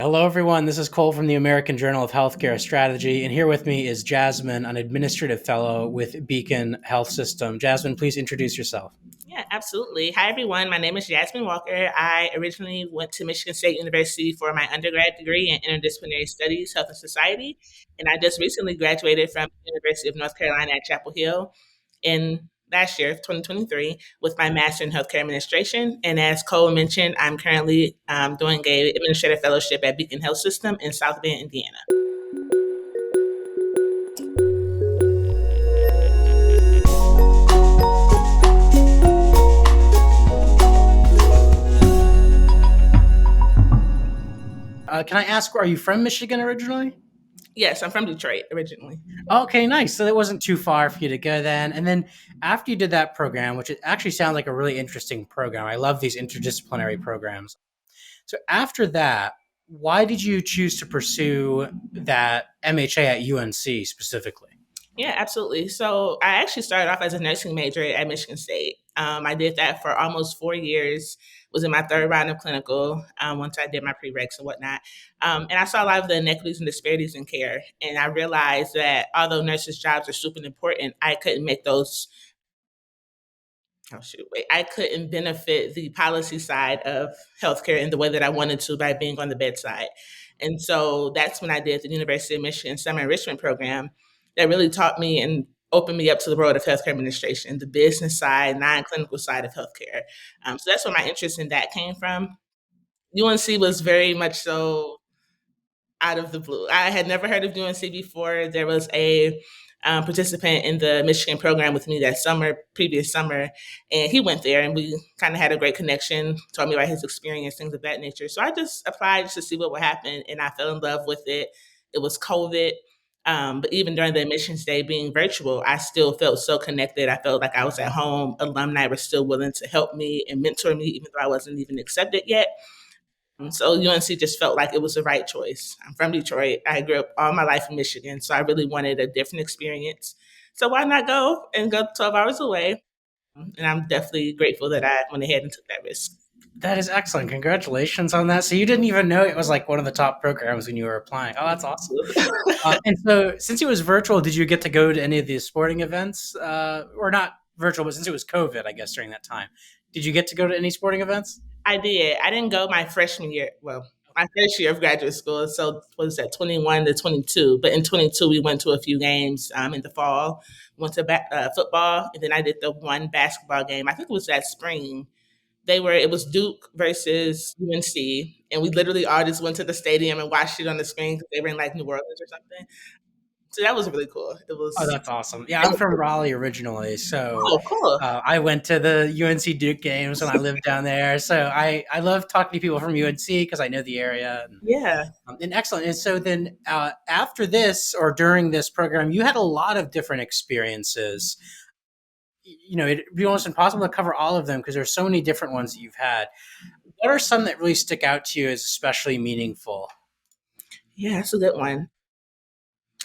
Hello, everyone. This is Cole from the American Journal of Healthcare Strategy, and here with me is Jazmine, an administrative fellow with Beacon Health System. Jazmine, please introduce yourself. Yeah, absolutely. Hi, everyone. My name is Jazmine Walker. I originally went to Michigan State University for my undergrad degree in interdisciplinary studies, health and society. And I just recently graduated from the University of North Carolina at Chapel Hill in last year, 2023, with my master in healthcare administration. And as Cole mentioned, I'm currently doing a administrative fellowship at Beacon Health System in South Bend, Indiana. Can I ask, are you from Michigan originally? Yes, I'm from Detroit originally. Okay, nice. So it wasn't too far for you to go then. And then after you did that program, which it actually sounds like a really interesting program, I love these interdisciplinary programs. So after that, why did you choose to pursue that MHA at UNC specifically? Yeah, absolutely. So I actually started off as a nursing major at Michigan State. I did that for almost 4 years. Was in my third round of clinical once I did my prereqs and whatnot. And I saw a lot of the inequities and disparities in care. And I realized that although nurses' jobs are super important, I couldn't make those. Oh shoot! Wait, I couldn't benefit the policy side of healthcare in the way that I wanted to by being on the bedside. And so that's when I did the University of Michigan Summer Enrichment Program that really taught me and opened me up to the world of healthcare administration, the business side, non-clinical side of healthcare. So that's where my interest in that came from. UNC was very much so out of the blue. I had never heard of UNC before. There was a participant in the Michigan program with me that previous summer, and he went there, and we kind of had a great connection. Told me about his experience, things of that nature. So I just applied just to see what would happen, and I fell in love with it. It was COVID. But even during the admissions day being virtual, I still felt so connected. I felt like I was at home. Alumni were still willing to help me and mentor me, even though I wasn't even accepted yet. So UNC just felt like it was the right choice. I'm from Detroit. I grew up all my life in Michigan, so I really wanted a different experience. So why not go and go 12 hours away? And I'm definitely grateful that I went ahead and took that risk. That is excellent. Congratulations on that. So you didn't even know it was like one of the top programs when you were applying. Oh, that's awesome. And so since it was virtual, did you get to go to any of the sporting events? Or not virtual, but since it was COVID, I guess, during that time, did you get to go to any sporting events? I did. I didn't go my freshman year. Well, my first year of graduate school. So what was that, 21 to 22? But in 22, we went to a few games in the fall. Went to football, and then I did the one basketball game. I think it was that spring. It was Duke versus UNC, and we literally all just went to the stadium and watched it on the screen because they were in like New Orleans or something. So that was really cool. It Oh, was. that's awesome. Yeah, I'm from Raleigh originally, so Oh, cool. I went to the UNC Duke games when I lived down there. So I love talking to people from UNC because I know the area. Yeah. And excellent. And so then after this or during this program, you had a lot of different experiences. You know, it'd be almost impossible to cover all of them because there's so many different ones that you've had. What are some that really stick out to you as especially meaningful? Yeah, that's a good one.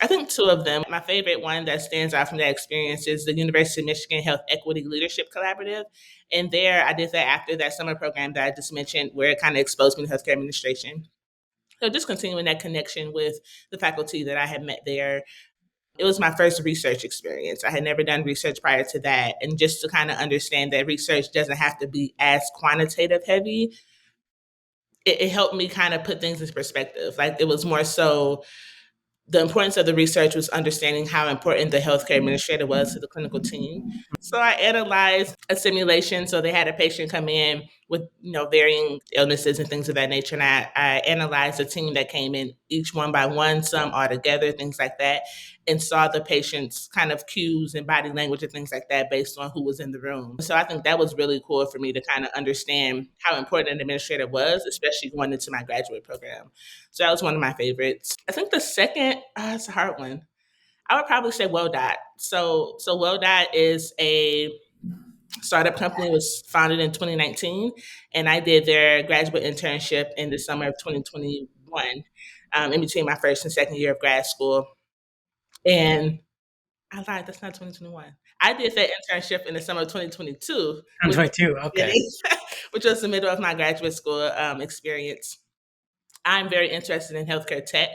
I think two of them. My favorite one that stands out from that experience is the University of Michigan Health Equity Leadership Collaborative. And there, I did that after that summer program that I just mentioned, where it kind of exposed me to healthcare administration. So just continuing that connection with the faculty that I had met there. It was my first research experience. I had never done research prior to that. And just to kind of understand that research doesn't have to be as quantitative heavy, it helped me kind of put things in perspective. Like it was more so the importance of the research was understanding how important the healthcare administrator was to the clinical team. So I analyzed a simulation. So they had a patient come in with varying illnesses and things of that nature, and I analyzed the team that came in, each one by one, some all together, things like that, and saw the patient's kind of cues and body language and things like that based on who was in the room. So I think that was really cool for me to kind of understand how important an administrator was, especially going into my graduate program. So that was one of my favorites. I think the second, it's a hard one. I would probably say WellDot. So WellDot is a startup company, was founded in 2019, and I did their graduate internship in the summer of 2021, in between my first and second year of grad school. And I lied, that's not 2021. I did that internship in the summer of 2022, I'm 22. Okay. which was the middle of my graduate school experience. I'm very interested in healthcare tech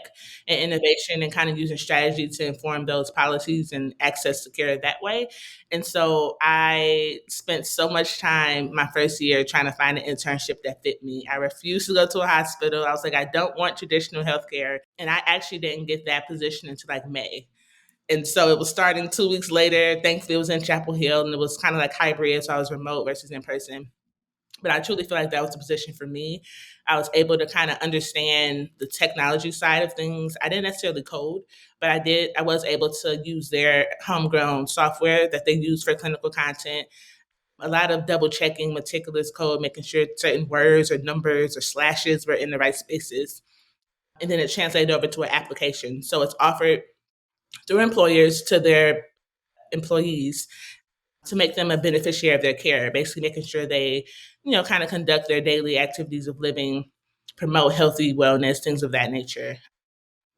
and innovation and kind of using strategy to inform those policies and access to care that way. And so I spent so much time my first year trying to find an internship that fit me. I refused to go to a hospital. I was like, I don't want traditional healthcare. And I actually didn't get that position until like May. And so it was starting 2 weeks later. Thankfully, it was in Chapel Hill and it was kind of like hybrid. So I was remote versus in person. But I truly feel like that was the position for me. I was able to kind of understand the technology side of things. I didn't necessarily code, but I was able to use their homegrown software that they use for clinical content. A lot of double checking, meticulous code, making sure certain words or numbers or slashes were in the right spaces. And then it translated over to an application. So it's offered through employers to their employees to make them a beneficiary of their care, basically making sure they, kind of conduct their daily activities of living, promote healthy wellness, things of that nature.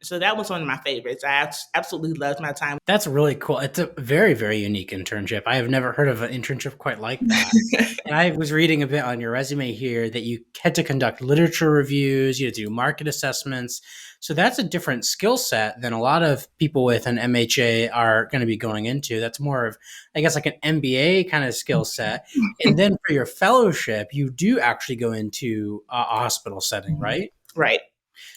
So that was one of my favorites. I absolutely loved my time. That's really cool. It's a very, very unique internship. I have never heard of an internship quite like that. And I was reading a bit on your resume here that you had to conduct literature reviews, you had to do market assessments. So that's a different skill set than a lot of people with an MHA are going to be going into. That's more of, I guess, like an MBA kind of skill set. And then for your fellowship, you do actually go into a hospital setting, right? Right.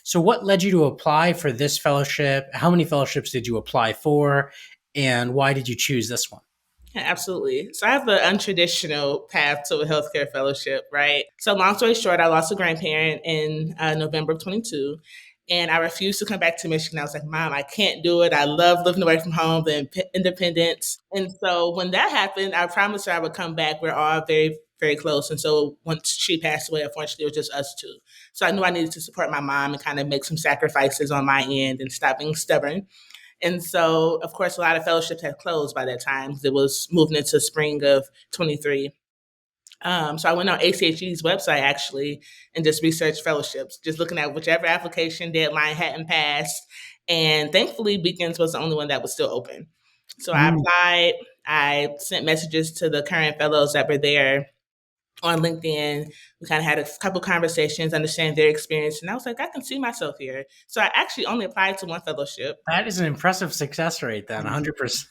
So, what led you to apply for this fellowship? How many fellowships did you apply for? And why did you choose this one? Yeah, absolutely. So I have an untraditional path to a healthcare fellowship, right? So long story short, I lost a grandparent in November of 22. And I refused to come back to Michigan. I was like, Mom, I can't do it. I love living away from home, the independence. And so when that happened, I promised her I would come back. We're all very, very close. And so once she passed away, unfortunately, it was just us two. So I knew I needed to support my mom and kind of make some sacrifices on my end and stop being stubborn. And so, of course, a lot of fellowships had closed by that time. It was moving into spring of 23. So I went on ACHE's website actually and just researched fellowships, just looking at whichever application deadline hadn't passed. And thankfully, Beacons was the only one that was still open. So I applied. I sent messages to the current fellows that were there on LinkedIn. We kind of had a couple conversations, understand their experience, and I was like, I can see myself here. So I actually only applied to one fellowship. That is an impressive success rate, then 100%.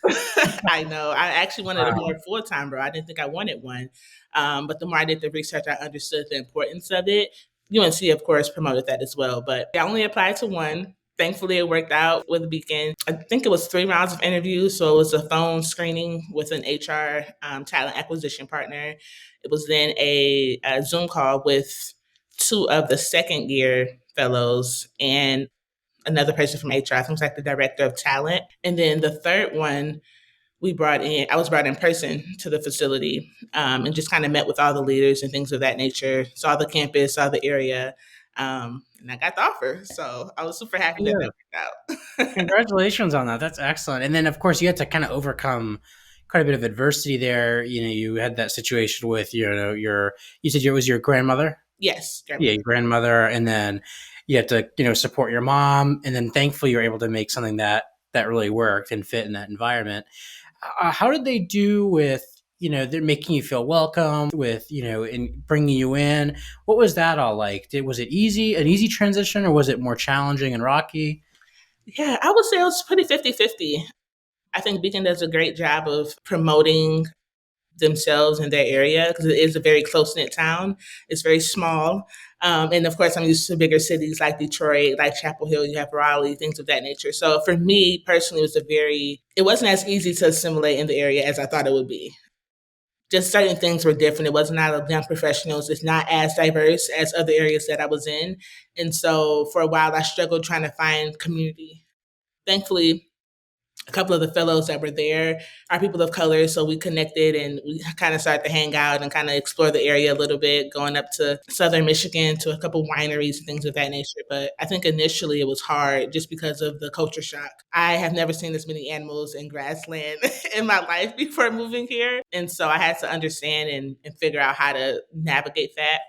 I know. I actually wanted a Wow. more full time role. I didn't think I wanted one. But the more I did the research, I understood the importance of it. UNC, of course, promoted that as well. But I only applied to one. Thankfully, it worked out with Beacon. I think it was 3 rounds of interviews. So it was a phone screening with an HR talent acquisition partner. It was then a Zoom call with two of the second year fellows and another person from HR. I think it was like the director of talent. And then the third one, I was brought in person to the facility and just kind of met with all the leaders and things of that nature, saw the campus, saw the area, and I got the offer. So I was super happy that Yeah. that worked out. Congratulations on that. That's excellent. And then, of course, you had to kind of overcome quite a bit of adversity there. You had that situation with, you said it was your grandmother? Yes, Yeah, grandmother. your grandmother. And then you had to, support your mom. And then thankfully you were able to make something that really worked and fit in that environment. How did they do with, they're making you feel welcome with, in bringing you in? What was that all like? Was it an easy transition, or was it more challenging and rocky? Yeah, I would say it was pretty 50-50. I think Beacon does a great job of promoting themselves in their area because it is a very close knit town. It's very small. And of course, I'm used to bigger cities like Detroit, like Chapel Hill, you have Raleigh, things of that nature. So for me personally, it wasn't as easy to assimilate in the area as I thought it would be. Just certain things were different. It was not a young professionals. It's not as diverse as other areas that I was in. And so for a while, I struggled trying to find community. Thankfully, a couple of the fellows that were there are people of color. So we connected and we kind of started to hang out and kind of explore the area a little bit, going up to Southern Michigan to a couple wineries and things of that nature. But I think initially it was hard just because of the culture shock. I have never seen this many animals in grassland in my life before moving here. And so I had to understand and figure out how to navigate that.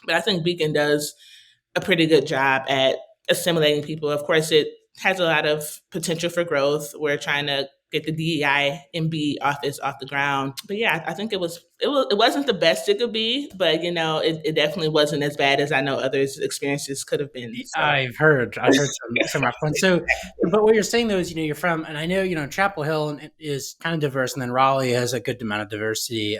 But I think Beacon does a pretty good job at assimilating people. Of course, it has a lot of potential for growth. We're trying to get the DEI MB office off the ground. But yeah, I think it wasn't the best it could be, but it definitely wasn't as bad as I know others' experiences could have been. So I've heard some reference. So, but what you're saying though is, you're from, and I know, Chapel Hill is kind of diverse, and then Raleigh has a good amount of diversity.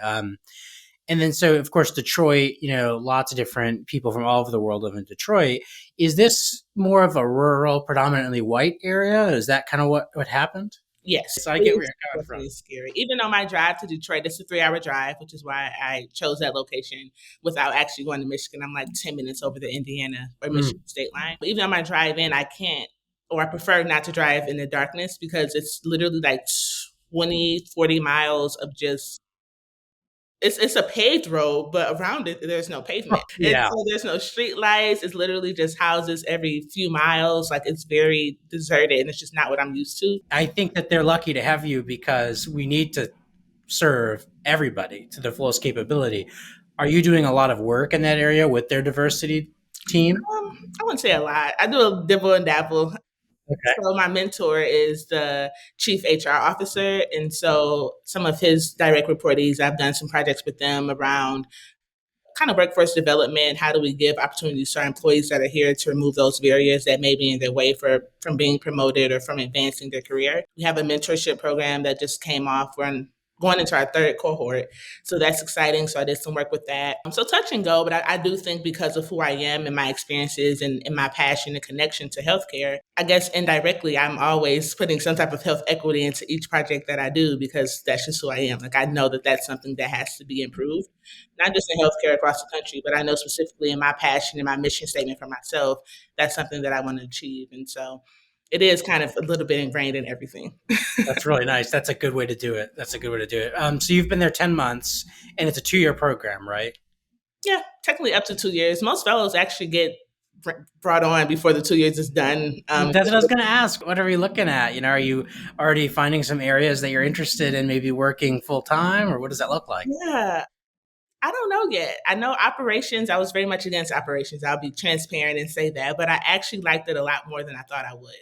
And then, so of course, Detroit, lots of different people from all over the world live in Detroit. Is this more of a rural, predominantly white area? Is that kind of what happened? yes, So I it get where is you're coming from. definitely scary. Even though my drive to Detroit, it's a 3 hour drive, which is why I chose that location without actually going to Michigan. I'm like 10 minutes over the Indiana or Mm. Michigan state line. But even on my drive in, I can't, or I prefer not to drive in the darkness because it's literally like 20, 40 miles of just it's a paved road, but around it there's no pavement. And Yeah, so there's no street lights. It's literally just houses every few miles. Like it's very deserted and it's just not what I'm used to. I think that they're lucky to have you because we need to serve everybody to their fullest capability. Are you doing a lot of work in that area with their diversity team? I wouldn't say a lot. I do a dibble and dabble. Okay. So my mentor is the chief HR officer, and so some of his direct reportees, I've done some projects with them around kind of workforce development. How do we give opportunities to our employees that are here to remove those barriers that may be in their way from being promoted or from advancing their career? We have a mentorship program that just came off. Going into our third cohort. So that's exciting. So I did some work with that. So touch and go, but I do think because of who I am and my experiences and my passion and connection to healthcare, I guess indirectly, I'm always putting some type of health equity into each project that I do because that's just who I am. Like I know that that's something that has to be improved, not just in healthcare across the country, but I know specifically in my passion and my mission statement for myself, that's something that I want to achieve. And so it is kind of a little bit ingrained in everything. That's really nice. That's a good way to do it. That's a good way to do it. So you've been there 10 months and it's a 2-year program, right? Yeah, technically up to 2 years. Most fellows actually get brought on before the 2 years is done. That's what I was going to ask. What are we looking at? Are you already finding some areas that you're interested in maybe working full time, or what does that look like? Yeah, I don't know yet. I know operations, I was very much against operations. I'll be transparent and say that, but I actually liked it a lot more than I thought I would.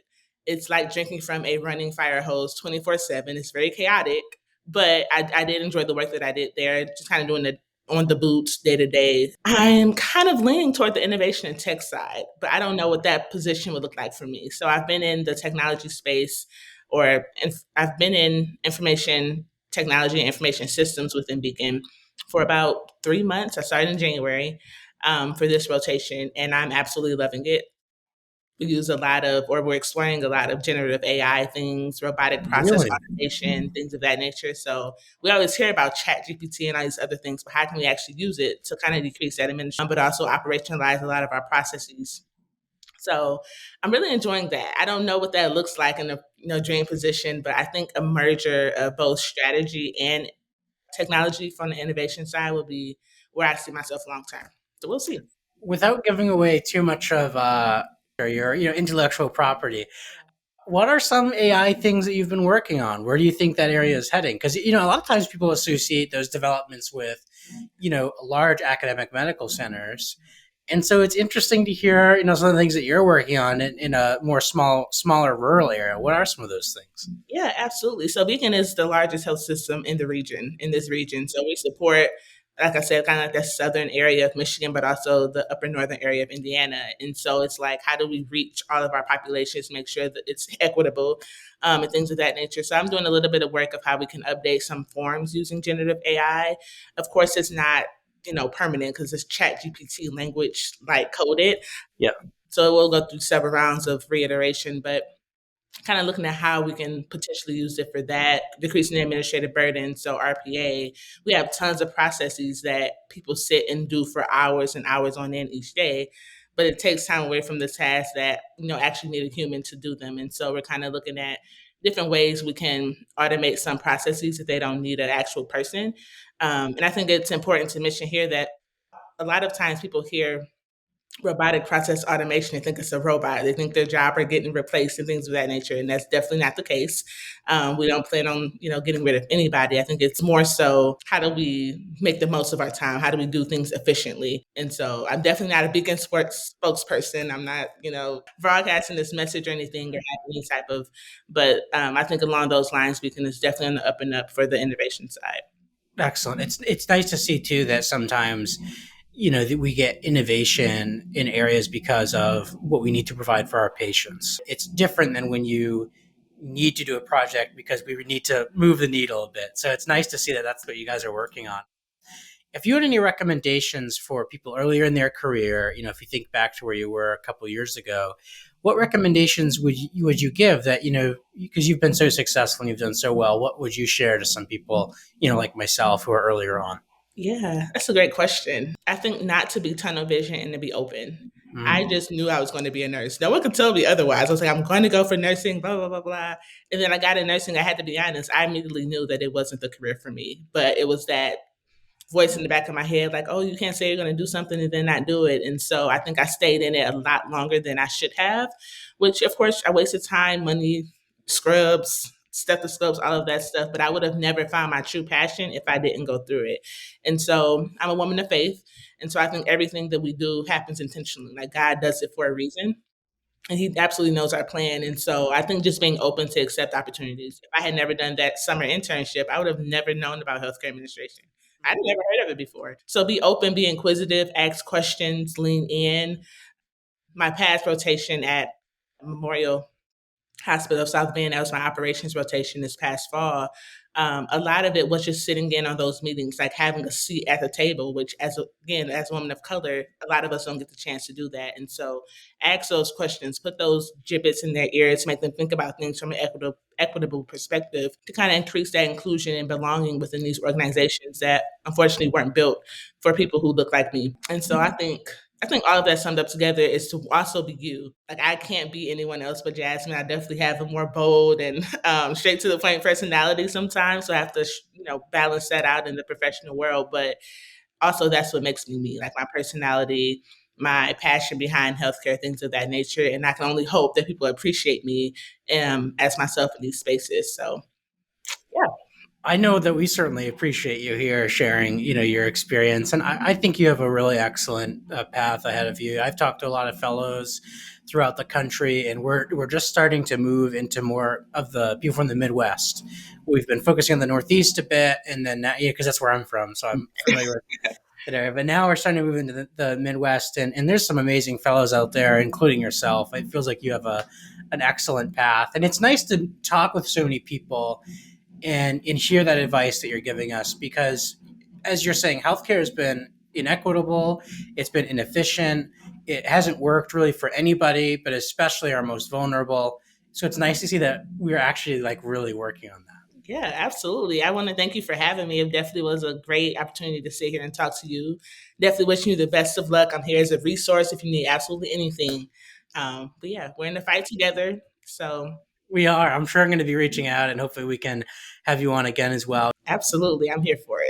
It's like drinking from a running fire hose 24/7. It's very chaotic, but I did enjoy the work that I did there, just kind of doing the on the boots day to day. I'm kind of leaning toward the innovation and tech side, but I don't know what that position would look like for me. So I've been in the technology space, I've been in information technology and information systems within Beacon for about 3 months. I started in January for this rotation, and I'm absolutely loving it. We use a lot of, or we're exploring a lot of generative AI things, robotic process Really? automation, things of that nature. So we always hear about Chat GPT and all these other things, but how can we actually use it to kind of decrease that administration, but also operationalize a lot of our processes? So I'm really enjoying that. I don't know what that looks like in a dream position, but I think a merger of both strategy and technology from the innovation side will be where I see myself long term. So we'll see. Without giving away too much of your intellectual property, what are some AI things that you've been working on? Where do you think that area is heading? Because a lot of times people associate those developments with large academic medical centers, and so it's interesting to hear some of the things that you're working on in a more smaller rural area. What are some of those things? Yeah, absolutely. So Beacon is the largest health system in the region, in this region. So we support, like I said, kind of like the southern area of Michigan, but also the upper northern area of Indiana. And so it's like, how do we reach all of our populations, make sure that it's equitable, and things of that nature. So I'm doing a little bit of work of how we can update some forms using generative AI. Of course, it's not permanent because it's Chat GPT language like coded. Yeah. So it will go through several rounds of reiteration, but kind of looking at how we can potentially use it for that, decreasing the administrative burden. So RPA, we have tons of processes that people sit and do for hours and hours on end each day, but it takes time away from the tasks that actually need a human to do them. And so we're kind of looking at different ways we can automate some processes if they don't need an actual person. And I think it's important to mention here that a lot of times people hear robotic process automation, they think it's a robot. They think their job are getting replaced and things of that nature, and that's definitely not the case. We don't plan on getting rid of anybody. I think it's more so how do we make the most of our time? How do we do things efficiently? And so I'm definitely not a beacon sports spokesperson. I'm not broadcasting this message or anything or have any type of. But I think along those lines, Beacon is definitely on the up and up for the innovation side. Excellent. It's nice to see too that sometimes that we get innovation in areas because of what we need to provide for our patients. It's different than when you need to do a project because we need to move the needle a bit. So it's nice to see that that's what you guys are working on. If you had any recommendations for people earlier in their career, if you think back to where you were a couple of years ago, what recommendations would you give that because you've been so successful and you've done so well? What would you share to some people like myself who are earlier on? Yeah, that's a great question. I think not to be tunnel vision and to be open. I Mm. just knew I was going to be a nurse. No one could tell me otherwise. I was like, I'm going to go for nursing, blah, blah, blah, blah. And then I got in nursing. I had to be honest. I immediately knew that it wasn't the career for me, but it was that voice in the back of my head, like, oh, you can't say you're going to do something and then not do it. And so I think I stayed in it a lot longer than I should have, which of course I wasted time, money, scrubs, stethoscopes, all of that stuff. But I would have never found my true passion if I didn't go through it. And so I'm a woman of faith. And so I think everything that we do happens intentionally. Like God does it for a reason and he absolutely knows our plan. And so I think just being open to accept opportunities. If I had never done that summer internship, I would have never known about healthcare administration. I'd never heard of it before. So be open, be inquisitive, ask questions, lean in. My past rotation at Memorial Hospital of South Bend, that was my operations rotation this past fall. A lot of it was just sitting in on those meetings, like having a seat at the table, which as a woman of color, a lot of us don't get the chance to do that. And so ask those questions, put those gibbets in their ears, make them think about things from an equitable perspective to kind of increase that inclusion and belonging within these organizations that unfortunately weren't built for people who look like me. And so I think all of that summed up together is to also be you. Like I can't be anyone else but Jazmine. I definitely have a more bold and straight to the point personality sometimes, so I have to balance that out in the professional world. But also that's what makes me me. Like my personality, my passion behind healthcare, things of that nature, and I can only hope that people appreciate me as myself in these spaces. So yeah. I know that we certainly appreciate you here sharing, your experience, and I think you have a really excellent path ahead of you. I've talked to a lot of fellows throughout the country, and we're just starting to move into more of the people from the Midwest. We've been focusing on the Northeast a bit, and then now, because that's where I'm from, so I'm familiar with that area. But now we're starting to move into the Midwest, and there's some amazing fellows out there, including yourself. It feels like you have an excellent path, and it's nice to talk with so many people and hear that advice that you're giving us because as you're saying healthcare has been inequitable, it's been inefficient, it hasn't worked really for anybody but especially our most vulnerable. So it's nice to see that we're actually like really working on that. Yeah, absolutely. I want to thank you for having me. It definitely was a great opportunity to sit here and talk to you. Definitely wishing you the best of luck. I'm here as a resource if you need absolutely anything. But yeah, we're in the fight together. So We are. I'm sure I'm going to be reaching out and hopefully we can have you on again as well. absolutely, I'm here for it.